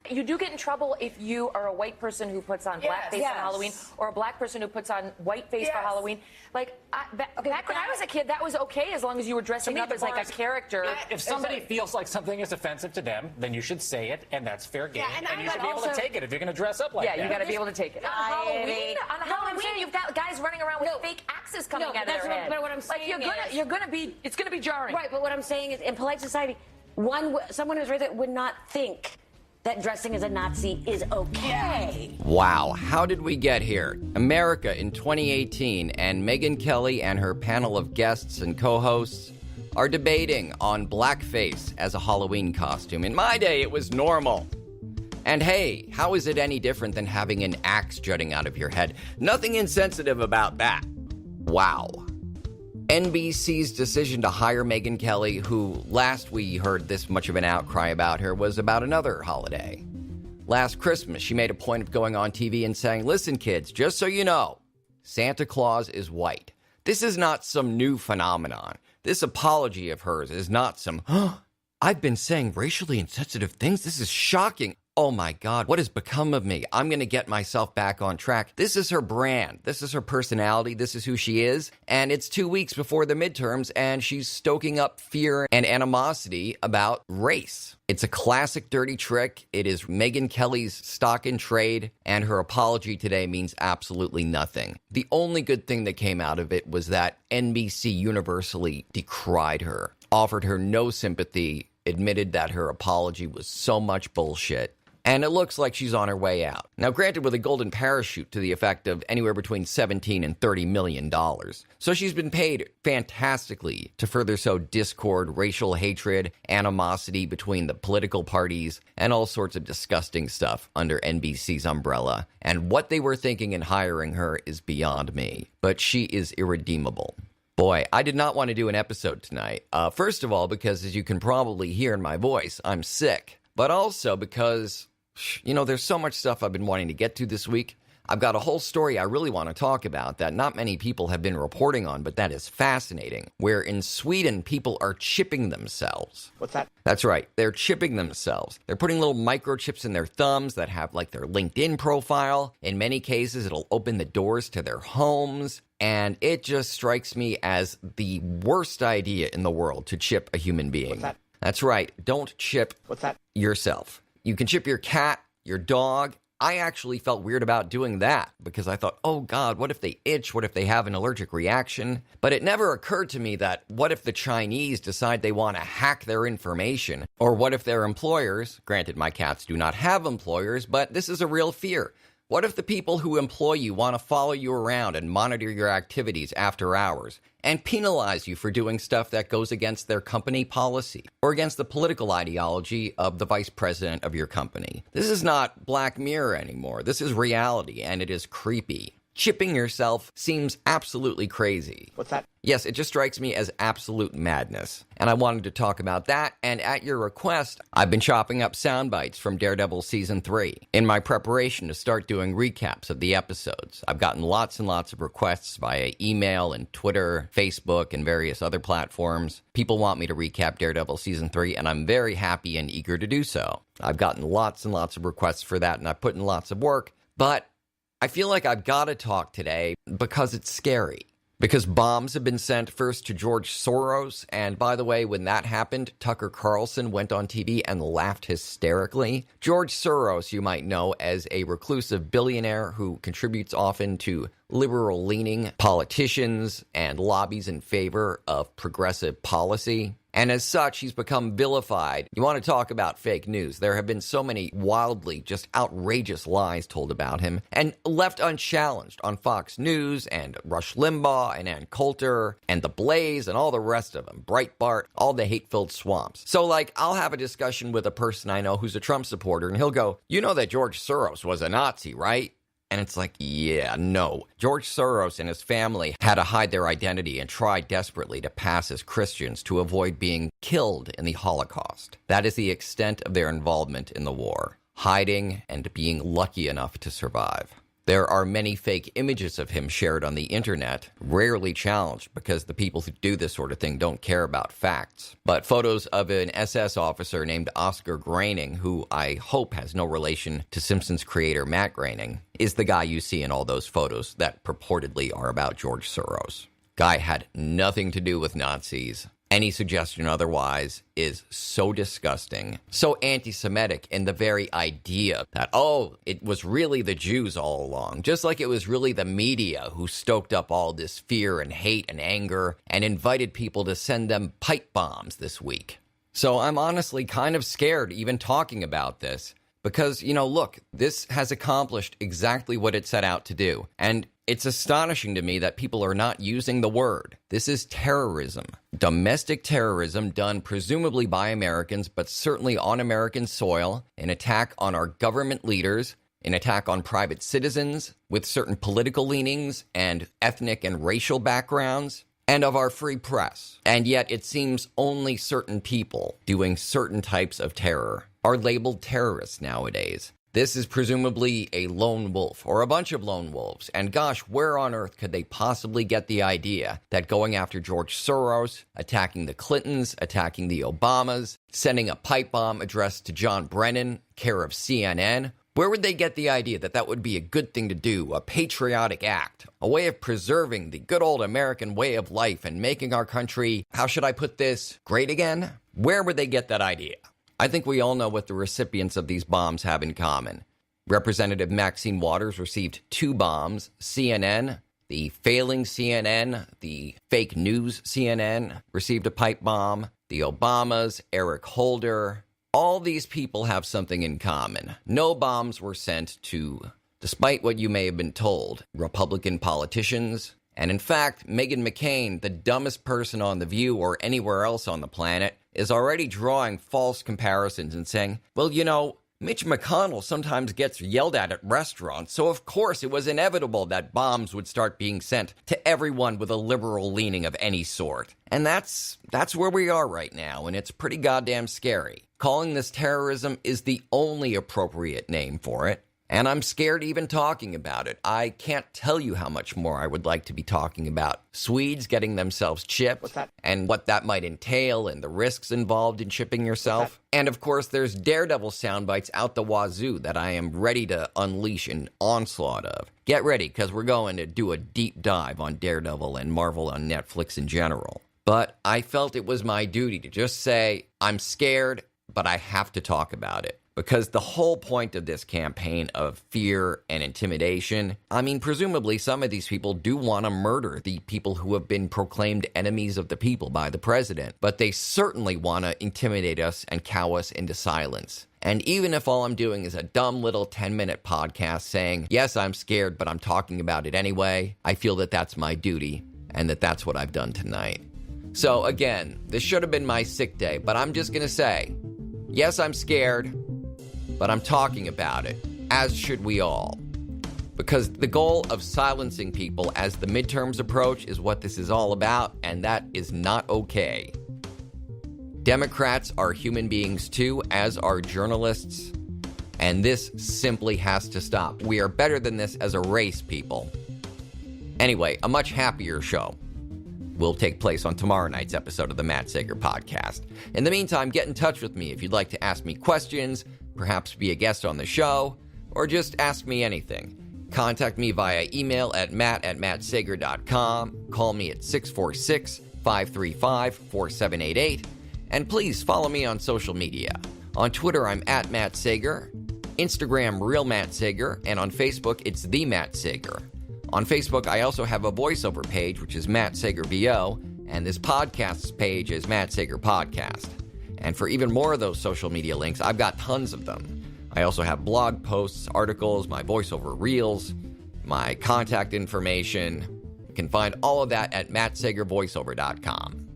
You do get in trouble if you are a white person who puts on blackface for Halloween, or a black person who puts on whiteface for Halloween. Like, back when I was a kid, that was okay as long as you were dressing up as like a character. If somebody feels like something is offensive to them, then you should say it, and that's fair game. And you should be able to take it if you're going to dress up like that. Yeah, you got to be able to take it. On Halloween, you've got guys running around with fake axes coming out of their head. But what I'm saying it's going to be jarring. Right, but what I'm saying is, in polite society, someone who's raised it would not think that dressing as a Nazi is okay. Wow, how did we get here? America in 2018, and Megyn Kelly and her panel of guests and co-hosts are debating on blackface as a Halloween costume. In my day, it was normal. And hey, how is it any different than having an axe jutting out of your head? Nothing insensitive about that. Wow. NBC's decision to hire Megyn Kelly, who last we heard this much of an outcry about her, was about another holiday. Last Christmas, she made a point of going on TV and saying, "Listen, kids, just so you know, Santa Claus is white." This is not some new phenomenon. This apology of hers is not some, I've been saying racially insensitive things. This is shocking. Oh my God, what has become of me? I'm going to get myself back on track. This is her brand. This is her personality. This is who she is. And it's 2 weeks before the midterms, and she's stoking up fear and animosity about race. It's a classic dirty trick. It is Megyn Kelly's stock in trade, and her apology today means absolutely nothing. The only good thing that came out of it was that NBC universally decried her, offered her no sympathy, admitted that her apology was so much bullshit. And it looks like she's on her way out. Now, granted, with a golden parachute to the effect of anywhere between $17 and $30 million. So she's been paid fantastically to further sow discord, racial hatred, animosity between the political parties, and all sorts of disgusting stuff under NBC's umbrella. And what they were thinking in hiring her is beyond me. But she is irredeemable. Boy, I did not want to do an episode tonight. First of all, because as you can probably hear in my voice, I'm sick. But also because, there's so much stuff I've been wanting to get to this week. I've got a whole story I really want to talk about that not many people have been reporting on, but that is fascinating. Where in Sweden, people are chipping themselves. What's that? That's right. They're chipping themselves. They're putting little microchips in their thumbs that have like their LinkedIn profile. In many cases, it'll open the doors to their homes. And it just strikes me as the worst idea in the world to chip a human being. What's that? That's right. Don't chip What's that? yourself. You can chip your cat, your dog. I actually felt weird about doing that because I thought, oh God, what if they itch? What if they have an allergic reaction? But it never occurred to me that what if the Chinese decide they want to hack their information? Or what if their employers, granted my cats do not have employers, but this is a real fear. What if the people who employ you want to follow you around and monitor your activities after hours and penalize you for doing stuff that goes against their company policy or against the political ideology of the vice president of your company? This is not Black Mirror anymore. This is reality, and it is creepy. Chipping yourself seems absolutely crazy. What's that? Yes, it just strikes me as absolute madness. And I wanted to talk about that, and at your request, I've been chopping up sound bites from Daredevil Season 3 in my preparation to start doing recaps of the episodes. I've gotten lots and lots of requests via email and Twitter, Facebook, and various other platforms. People want me to recap Daredevil Season 3, and I'm very happy and eager to do so. I've gotten lots and lots of requests for that, and I've put in lots of work, but I feel like I've got to talk today because it's scary. Because bombs have been sent first to George Soros, and by the way, when that happened, Tucker Carlson went on TV and laughed hysterically. George Soros, you might know as a reclusive billionaire who contributes often to liberal-leaning politicians and lobbies in favor of progressive policy. And as such, he's become vilified. You want to talk about fake news. There have been so many wildly, just outrageous lies told about him and left unchallenged on Fox News and Rush Limbaugh and Ann Coulter and The Blaze and all the rest of them. Breitbart, all the hate-filled swamps. So, I'll have a discussion with a person I know who's a Trump supporter, and he'll go, "You know that George Soros was a Nazi, right?" And it's like, yeah, no. George Soros and his family had to hide their identity and try desperately to pass as Christians to avoid being killed in the Holocaust. That is the extent of their involvement in the war. Hiding and being lucky enough to survive. There are many fake images of him shared on the internet, rarely challenged because the people who do this sort of thing don't care about facts. But photos of an SS officer named Oscar Groening, who I hope has no relation to Simpsons creator Matt Groening, is the guy you see in all those photos that purportedly are about George Soros. Guy had nothing to do with Nazis. Any suggestion otherwise is so disgusting, so anti-Semitic in the very idea that, oh, it was really the Jews all along, just like it was really the media who stoked up all this fear and hate and anger and invited people to send them pipe bombs this week. So I'm honestly kind of scared even talking about this because, look, this has accomplished exactly what it set out to do, and it's astonishing to me that people are not using the word. This is terrorism. Domestic terrorism done presumably by Americans, but certainly on American soil, an attack on our government leaders, an attack on private citizens with certain political leanings and ethnic and racial backgrounds, and of our free press. And yet it seems only certain people doing certain types of terror are labeled terrorists nowadays. This is presumably a lone wolf or a bunch of lone wolves. And gosh, where on earth could they possibly get the idea that going after George Soros, attacking the Clintons, attacking the Obamas, sending a pipe bomb addressed to John Brennan, care of CNN, where would they get the idea that that would be a good thing to do, a patriotic act, a way of preserving the good old American way of life and making our country, how should I put this, great again? Where would they get that idea? I think we all know what the recipients of these bombs have in common. Representative Maxine Waters received 2 bombs. CNN, the failing CNN, the fake news CNN, received a pipe bomb. The Obamas, Eric Holder, all these people have something in common. No bombs were sent to, despite what you may have been told, Republican politicians. And in fact, Megyn McCain, the dumbest person on The View or anywhere else on the planet, is already drawing false comparisons and saying, well, Mitch McConnell sometimes gets yelled at restaurants, so of course it was inevitable that bombs would start being sent to everyone with a liberal leaning of any sort. And that's where we are right now, and it's pretty goddamn scary. Calling this terrorism is the only appropriate name for it. And I'm scared even talking about it. I can't tell you how much more I would like to be talking about Swedes getting themselves chipped and what that might entail and the risks involved in chipping yourself. And of course, there's Daredevil sound bites out the wazoo that I am ready to unleash an onslaught of. Get ready, because we're going to do a deep dive on Daredevil and Marvel on Netflix in general. But I felt it was my duty to just say, I'm scared, but I have to talk about it. Because the whole point of this campaign of fear and intimidation, presumably some of these people do want to murder the people who have been proclaimed enemies of the people by the president. But they certainly want to intimidate us and cow us into silence. And even if all I'm doing is a dumb little 10-minute podcast saying, yes, I'm scared, but I'm talking about it anyway, I feel that that's my duty and that that's what I've done tonight. So again, this should have been my sick day, but I'm just going to say, yes, I'm scared, but I'm talking about it, as should we all. Because the goal of silencing people as the midterms approach is what this is all about, and that is not okay. Democrats are human beings too, as are journalists, and this simply has to stop. We are better than this as a race, people. Anyway, a much happier show will take place on tomorrow night's episode of the Matt Sager podcast. In the meantime, get in touch with me if you'd like to ask me questions, perhaps be a guest on the show, or just ask me anything. Contact me via email at matt@mattsager.com, call me at 646-535-4788, and please follow me on social media. On Twitter, I'm at Matt Sager, Instagram, Real Matt Sager, and on Facebook, it's The Matt Sager. On Facebook, I also have a voiceover page, which is Matt Sager VO, and this podcast's page is Matt Sager Podcast. And for even more of those social media links, I've got tons of them. I also have blog posts, articles, my voiceover reels, my contact information. You can find all of that at mattsagervoiceover.com.